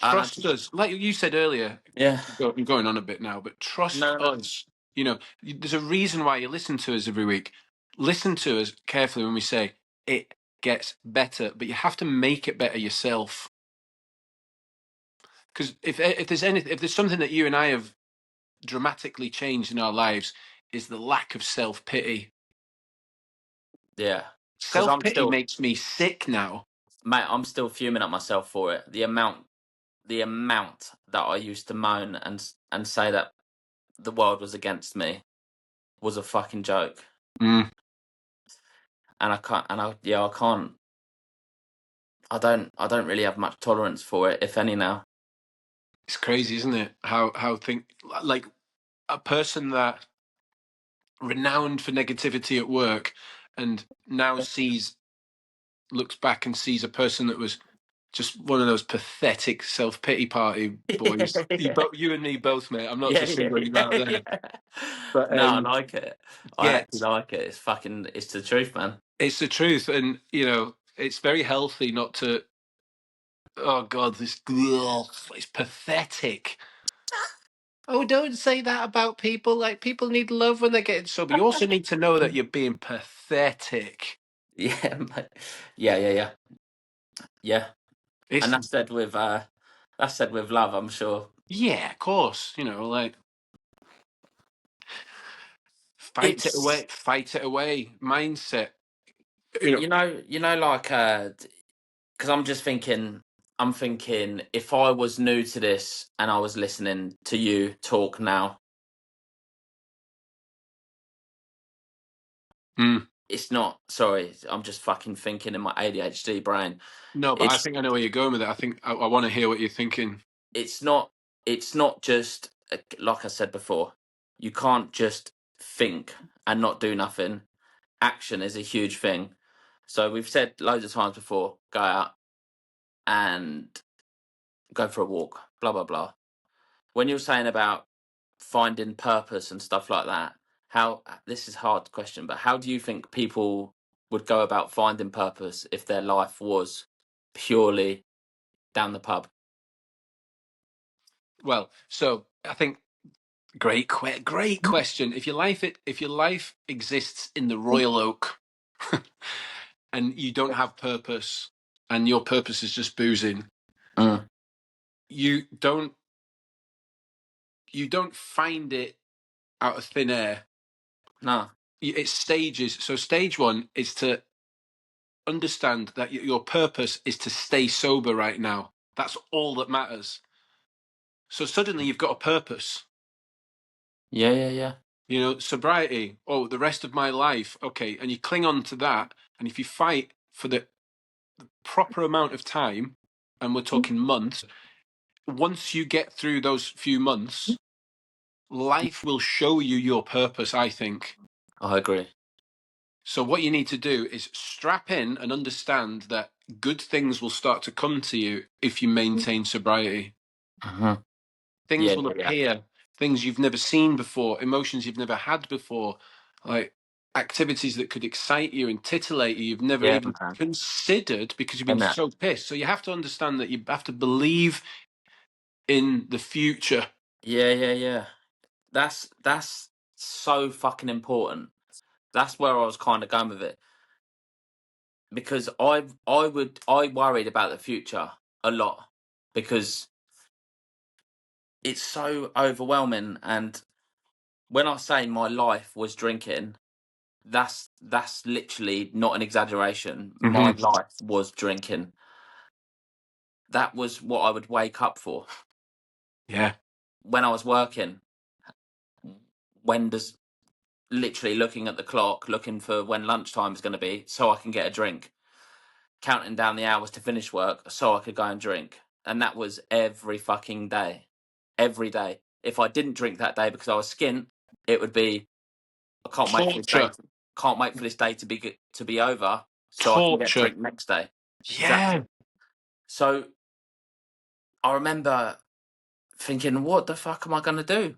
and I Trust just us, like you said earlier. yeah I'm going on a bit now, but trust no no us. There's a reason why you listen to us every week. Listen to us carefully when we say it gets better, but you have to make it better yourself. Because if there's something that you and I have dramatically changed in our lives, is the lack of self pity. yeah because Self pity makes me sick now. mate, I'm still fuming at myself for it. The amount that I used to moan and say that the world was against me was a fucking joke. Mm, And I can't and I yeah, I can't I don't really have much tolerance for it, if any now. it's crazy, isn't it? How think like a person that renowned for negativity at work, and now looks back and sees a person that was just one of those pathetic self pity party boys. You and me both, mate. I'm not Yeah, just yeah, singling you out yeah, there, yeah. but No, I like it. I actually get like it. It's the truth, man. it's the truth, and it's very healthy not to. Oh God, it's pathetic. Oh, don't say that about people. Like, people need love when they're getting sober. You also need to know that you're being pathetic. Yeah, mate. Yeah, yeah, yeah. Yeah. And It's that's said with love, I'm sure. Yeah, of course. Like, It's fight it away. Mindset. You know, like because I'm thinking if I was new to this and I was listening to you talk now, mm. it's not, sorry, I'm just fucking thinking in my ADHD brain. No, but I It's think I know where you're going with it. I think I want to hear what you're thinking. it's not it's not just like I said before, you can't just think and not do nothing. Action is a huge thing. So we've said loads of times before, go out and go for a walk, blah blah blah. When you're saying about finding purpose and stuff like that, how this is a hard question, but how do you think people would go about finding purpose if their life was purely down the pub? Well, so I think great question. If your life exists in the Royal Oak, and you don't have purpose, and your purpose is just boozing, Mm. You don't find it out of thin air. No. It's stages. So stage one is to understand that your purpose is to stay sober right now. That's all that matters. So suddenly you've got a purpose. Yeah, yeah, yeah. You know, sobriety. Oh, the rest of my life. Okay, and you cling on to that. And if you fight for the proper amount of time, and we're talking months, once you get through those few months, life will show you your purpose, I think. I agree. So what you need to do is strap in and understand that good things will start to come to you if you maintain sobriety. Mm-hmm. Things Yeah, will yeah, yeah. appear, things you've never seen before, emotions you've never had before, like activities that could excite you and titillate you, you've never Yeah, even man. considered because you've been And that. so pissed. So you have to understand that you have to believe in the future. Yeah, yeah, yeah. That's so fucking important. That's where I was kind of going with it, because I worried about the future a lot, because it's so overwhelming. And when I say my life was drinking, that's literally not an exaggeration. My Mm-hmm. life was drinking. That was what I would wake up for Yeah. when I was working. When does Literally looking at the clock, looking for when lunchtime is going to be, so I can get a drink, counting down the hours to finish work, so I could go and drink. And that was every fucking day, every day. If I didn't drink that day because I was skint, it would be, I can't wait for this day. Torture. Can't wait for this day to be over, so I can get a Torture. drink next day. Exactly. Yeah. So I remember thinking, what the fuck am I going to do?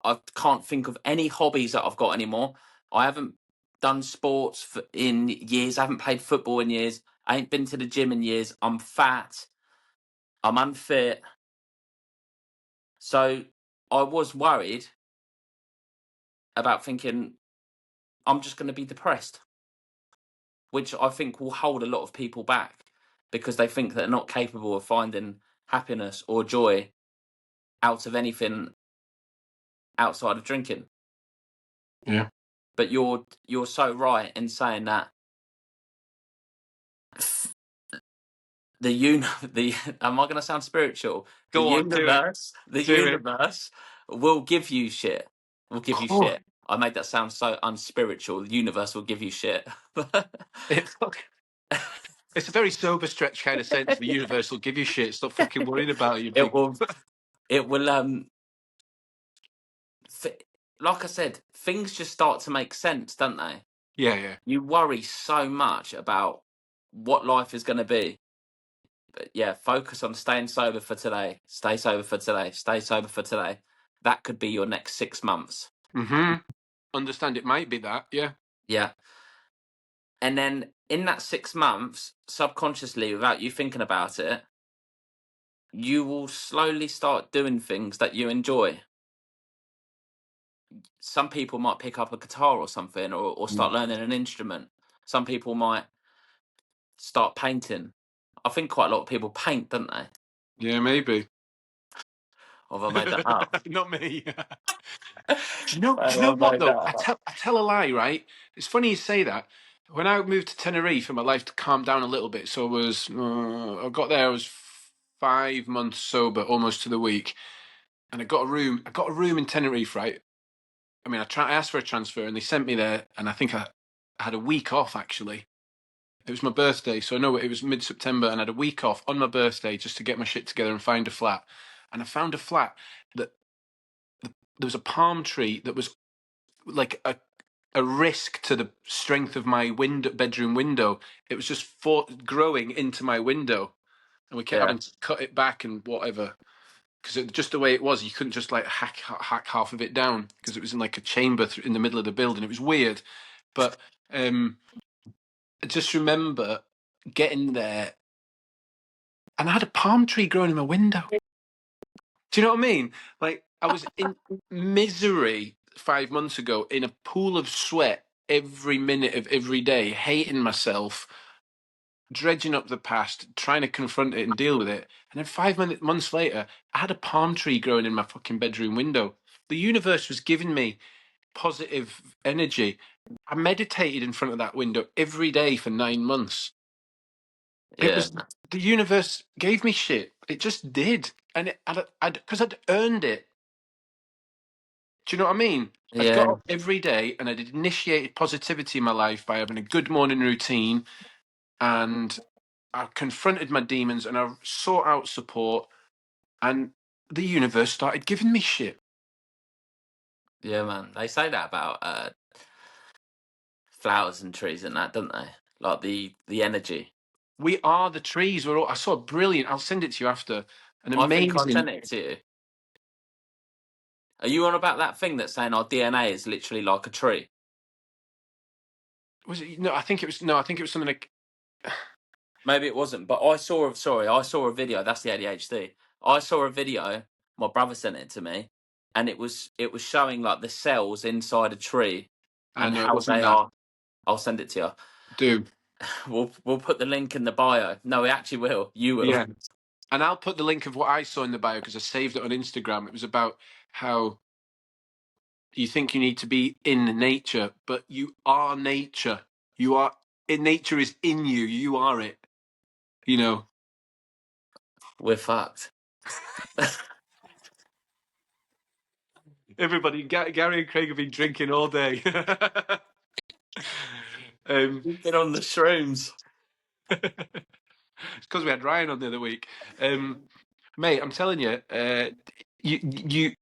I can't think of any hobbies that I've got anymore. I haven't done sports in years. I haven't played football in years. I ain't been to the gym in years. I'm fat. I'm unfit. So I was worried about thinking I'm just going to be depressed, which I think will hold a lot of people back, because they think they're not capable of finding happiness or joy out of anything outside of drinking. Yeah. But you're so right in saying that the am I going to sound spiritual? The Go on, do it. Do it. universe will give you shit. Will give you Oh, shit. I made that sound so unspiritual. The universe will give you shit. it's, it's a very sober stretch kind of sense. The universe will give you shit. Stop fucking worrying about it, you it big. will. It will. Th- like I said, things just start to make sense, don't they? Yeah, yeah. You worry so much about what life is going to be. But yeah, focus on staying sober for today. Stay sober for today. Stay sober for today. That could be your next 6 months. Mm-hmm. Understand it might be that, yeah. Yeah. And then in that 6 months, subconsciously, without you thinking about it, you will slowly start doing things that you enjoy. Some people might pick up a guitar or something, or start learning an instrument. Some people might start painting. I think quite a lot of people paint, don't they? Yeah, maybe. Or have I made that up? Not me. Have Do you know I what made that though? up? I tell a lie, right? It's funny you say that. When I moved to Tenerife and my life to calm down a little bit, so I got there, I was 5 months sober, almost to the week, and I got a room. I got a room in Tenerife, right? I mean, I asked for a transfer, and they sent me there, and I think I had a week off actually. It was my birthday, so I know it was mid-September, and I had a week off on my birthday just to get my shit together and find a flat. And I found a flat that there was a palm tree that was like a risk to the strength of my bedroom window. It was just growing into my window, and we kept Yeah, having to cut it back and whatever because just the way it was, you couldn't just like hack half of it down because it was in like a chamber in the middle of the building. It was weird, but I just remember getting there, and I had a palm tree growing in my window. Do you know what I mean? Like I was in misery 5 months ago in a pool of sweat every minute of every day, hating myself. dredging up the past, trying to confront it and deal with it. And then 5 months later, I had a palm tree growing in my fucking bedroom window. The universe was giving me positive energy. I meditated in front of that window every day for 9 months. It Yeah, was the universe gave me shit. It just did, and because I'd earned it. Do you know what I mean? I'd got yeah, up every day and I'd initiated positivity in my life by having a good morning routine, and I confronted my demons and I sought out support, and the universe started giving me shit. yeah, man. They say that about flowers and trees and that, don't they? Like the energy. We are the trees. I saw a brilliant. I'll send it to you after. An I think I sent amazing. it to you. Are you on about that thing that's saying our DNA is literally like a tree? Was it? No, I think it was. No, I think it was something like. Maybe it wasn't, but I saw a video. That's the ADHD. I saw a video. My brother sent it to me, and it was showing like the cells inside a tree and No, it how wasn't they that. are. I'll send it to you. Do We'll put the link in the bio. No, we actually will. You will. yeah. And I'll put the link of what I saw in the bio because I saved it on Instagram. It was about how you think you need to be in nature, but you are nature. You are nature is in you. You are it. You know. We're fucked. Everybody, Gary and Craig have been drinking all day. We've been on the shrooms. It's because we had Ryan on the other week. Mate, I'm telling you, you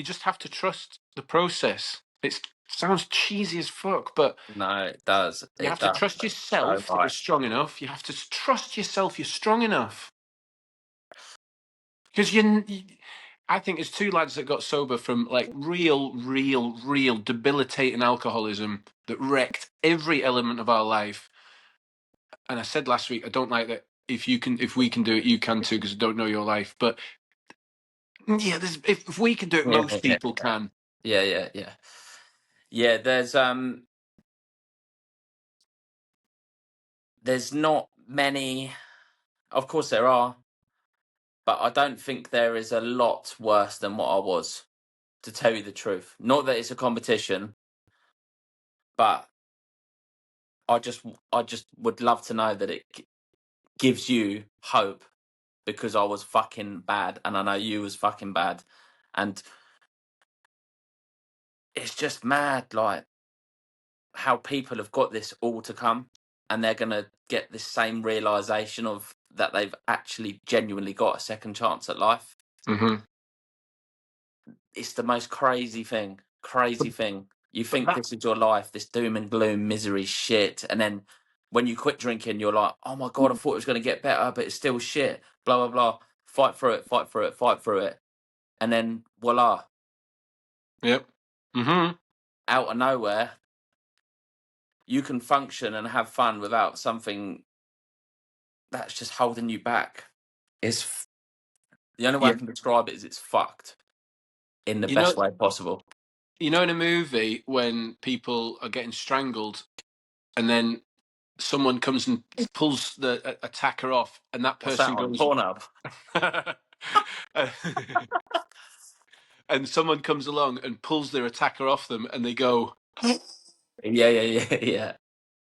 just have to trust the process. It sounds cheesy as fuck, but No, it does. you It have to does. trust So yourself that you're right. strong enough. You have to trust yourself you're strong enough. Because I think there's two lads that got sober from like real debilitating alcoholism that wrecked every element of our life. And I said last week, I don't like that. If we can do it, you can too, because I don't know your life. But yeah, if we can do it, Yeah, most yeah, people can. yeah, yeah, yeah. Yeah, there's not many. Of course there are, but I don't think there is a lot worse than what I was, to tell you the truth. Not that it's a competition, but I just would love to know that it gives you hope, because I was fucking bad and I know you was fucking bad, and it's just mad like how people have got this all to come, and they're going to get this same realization of that they've actually genuinely got a second chance at life. Mm-hmm. It's the most crazy thing. Crazy thing. You But think that, this is your life, this doom and gloom, misery shit, and then when you quit drinking, you're like, oh my god, I thought it was going to get better, but it's still shit. Blah blah blah. Fight through it. Fight through it. Fight through it. And then voila, yep. Mm-hmm. out of nowhere, you can function and have fun without something that's just holding you back. The only way I Yeah. can describe it is it's fucked in the You know, best way possible. in a movie when people are getting strangled, and then someone comes and pulls the attacker off, and that What's that person on goes, Pornhub? and someone comes along and pulls their attacker off them, and they go, Yeah, yeah, yeah, yeah,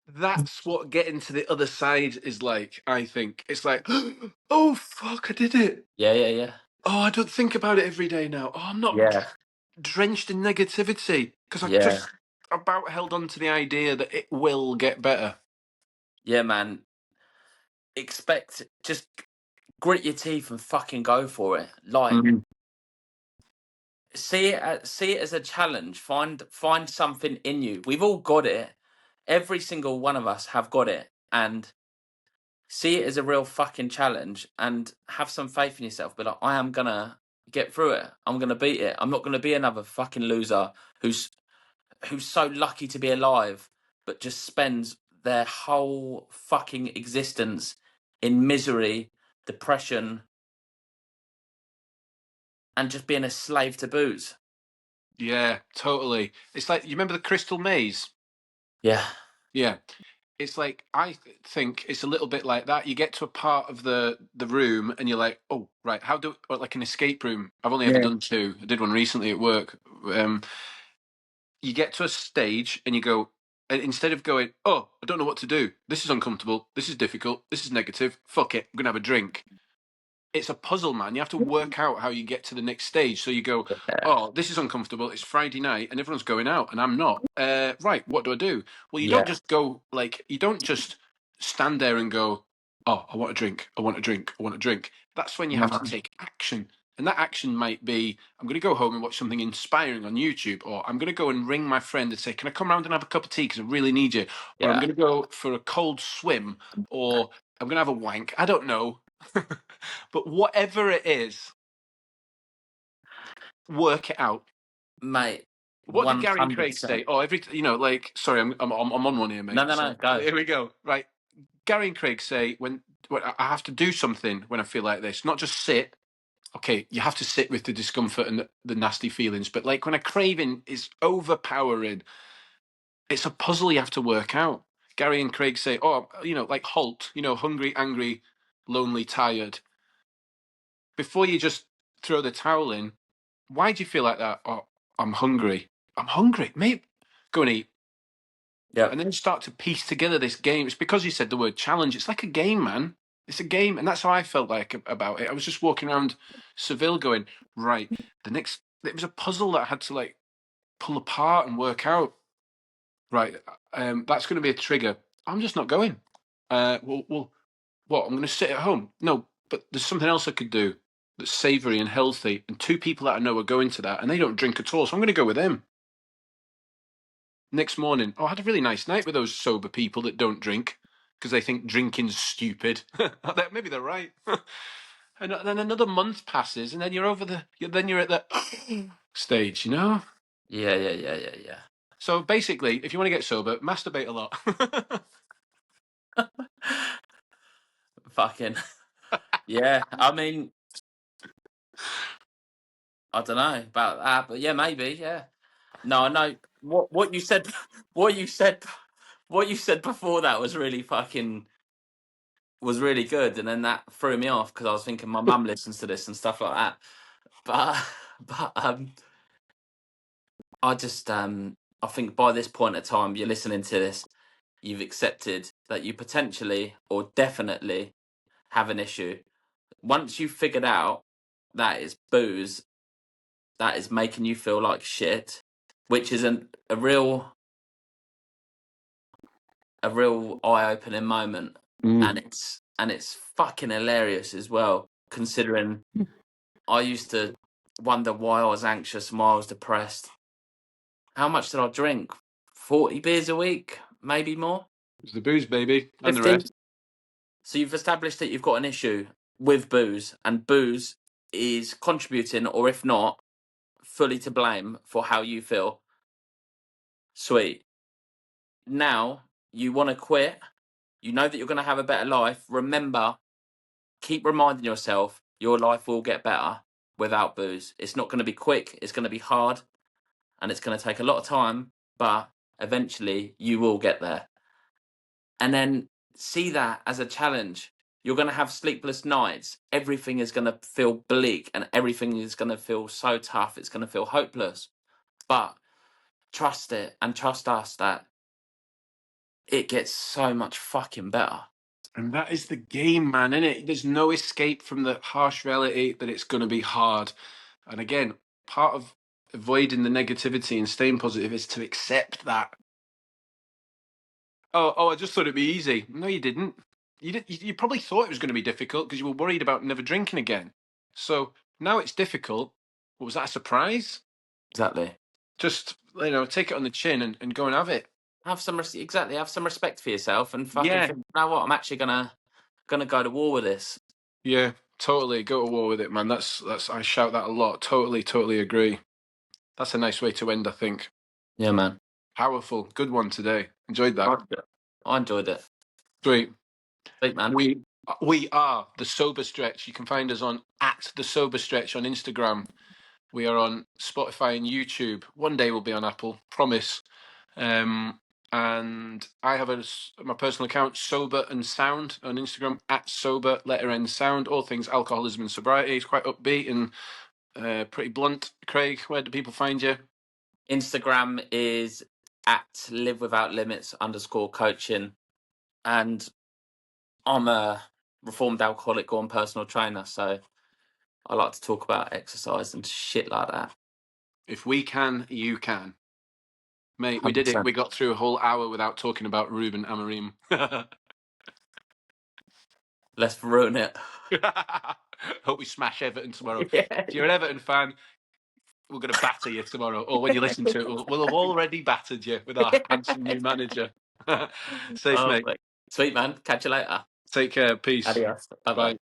that's what getting to the other side is like. I think it's like, oh fuck, I did it. yeah, yeah, yeah, Oh, I don't think about it every day now. Oh, I'm not yeah, drenched in negativity because I yeah, just about held on to the idea that it will get better. yeah, man. Just grit your teeth and fucking go for it. Like, Mhm. see it as a challenge. Find something in you. We've all got it. Every single one of us have got it, and see it as a real fucking challenge, and have some faith in yourself. Be like, I am gonna get through it. I'm gonna beat it. I'm not gonna be another fucking loser who's so lucky to be alive, but just spends their whole fucking existence in misery, depression, and just being a slave to booze. Yeah, totally. It's like you remember the Crystal Maze? Yeah, Yeah. it's like I think it's a little bit like that. You get to a part of the room and you're like, oh right, how do or like an escape room? I've only ever Yeah. done two. I did one recently at work. You get to a stage and you go, and instead of going, oh, I don't know what to do. This is uncomfortable. This is difficult. This is negative. Fuck it. I'm gonna have a drink. It's a puzzle, man. You have to work out how you get to the next stage. So you go, Yeah. oh, this is uncomfortable. It's Friday night and everyone's going out and I'm not. Right, what do I do? Well, you don't Yeah. just go like you don't just stand there and go, oh, I want a drink. I want a drink. I want a drink. That's when you have to No. take action. And that action might be, I'm going to go home and watch something inspiring on YouTube, or I'm going to go and ring my friend and say, can I come round and have a cup of tea because I really need you? Or I'm Yeah. going to go for a cold swim, or I'm going to have a wank. I don't know. But whatever it is, work it out. Mate, What did Gary and Craig 100%. say? Oh, like, sorry, I'm on one here, No, mate. no, So no, go. here we go. Right, Gary and Craig say when I have to do something when I feel like this, not just sit. Okay, you have to sit with the discomfort and the nasty feelings, but like when a craving is overpowering, it's a puzzle you have to work out. Gary and Craig say, oh, like halt, hungry, angry, lonely, tired. Before you just throw the towel in, why do you feel like that? Oh, I'm hungry. I'm hungry. Maybe go and eat. Yep. And then you start to piece together this game. It's because you said the word challenge. It's like a game, man. It's a game. And that's how I felt like about it. I was just walking around Seville going, right, it was a puzzle that I had to like pull apart and work out. Right, that's going to be a trigger. I'm just not going. Well, what? I'm going to sit at home. No, but there's something else I could do that's savoury and healthy. And two people that I know are going to that, and they don't drink at all. So I'm going to go with them. Next morning, oh, I had a really nice night with those sober people that don't drink because they think drinking's stupid. Maybe they're right. And then another month passes, and then you're at the stage, Yeah, yeah, yeah, yeah, yeah. So basically, if you want to get sober, masturbate a lot. Fucking. Yeah. I mean, I don't know about that, but yeah, maybe. Yeah. No, I know what you said. What you said. What you said before that was really good, and then that threw me off because I was thinking my mum listens to this and stuff like that. But but I just I think by this point of time you're listening to this, you've accepted that you potentially or definitely have an issue. Once you've figured out that it's booze that is making you feel like shit, which is a real eye-opening moment, Mm. and it's fucking hilarious as well, considering I used to wonder why I was anxious and why I was depressed. How much did I drink? 40 beers a week, maybe more. It's the booze, baby, and the 15. rest. So you've established that you've got an issue with booze, and booze is contributing, or if not, fully to blame for how you feel. Sweet. Now you want to quit. You know that you're going to have a better life. Remember, keep reminding yourself your life will get better without booze. It's not going to be quick. It's going to be hard, and it's going to take a lot of time, but eventually you will get there. And then see that as a challenge. You're going to have sleepless nights. Everything is going to feel bleak and everything is going to feel so tough. It's going to feel hopeless. But trust it and trust us that it gets so much fucking better. And that is the game, man, isn't it? There's no escape from the harsh reality that it's going to be hard. And again, part of avoiding the negativity and staying positive is to accept that. Oh, I just thought it'd be easy. No, you didn't. You probably thought it was going to be difficult because you were worried about never drinking again. So now it's difficult. What was that, a surprise? Exactly. Just, take it on the chin and go and have it. Have some exactly. Have some respect for yourself and fucking Yeah. think, you know what? I'm actually gonna go to war with this. Yeah, totally. Go to war with it, man. That's I shout that a lot. Totally agree. That's a nice way to end, I think. Yeah, man. Powerful. Good one today. Enjoyed that. I enjoyed it. Sweet. Sweet, man. We are the Sober Stretch. You can find us on @the Sober Stretch on Instagram. We are on Spotify and YouTube. One day we'll be on Apple. Promise. And I have my personal account, SoberNSound, on Instagram, at SoberNSound. All things alcoholism and sobriety. It's quite upbeat and pretty blunt. Craig, where do people find you? Instagram is at livewithoutlimits_coaching, and I'm a reformed alcoholic or personal trainer, so I like to talk about exercise and shit like that. If we can, you can. Mate, we did 100%. it. We got through a whole hour without talking about Ruben Amorim. Let's ruin it. Hope we smash Everton tomorrow. Yeah. If you're an Everton fan, we're going to batter you tomorrow. Or when you listen to it, we'll have already battered you with our handsome new manager. Safe, mate. Sweet, man. Catch you later. Take care. Peace. Adios. Bye-bye. Bye.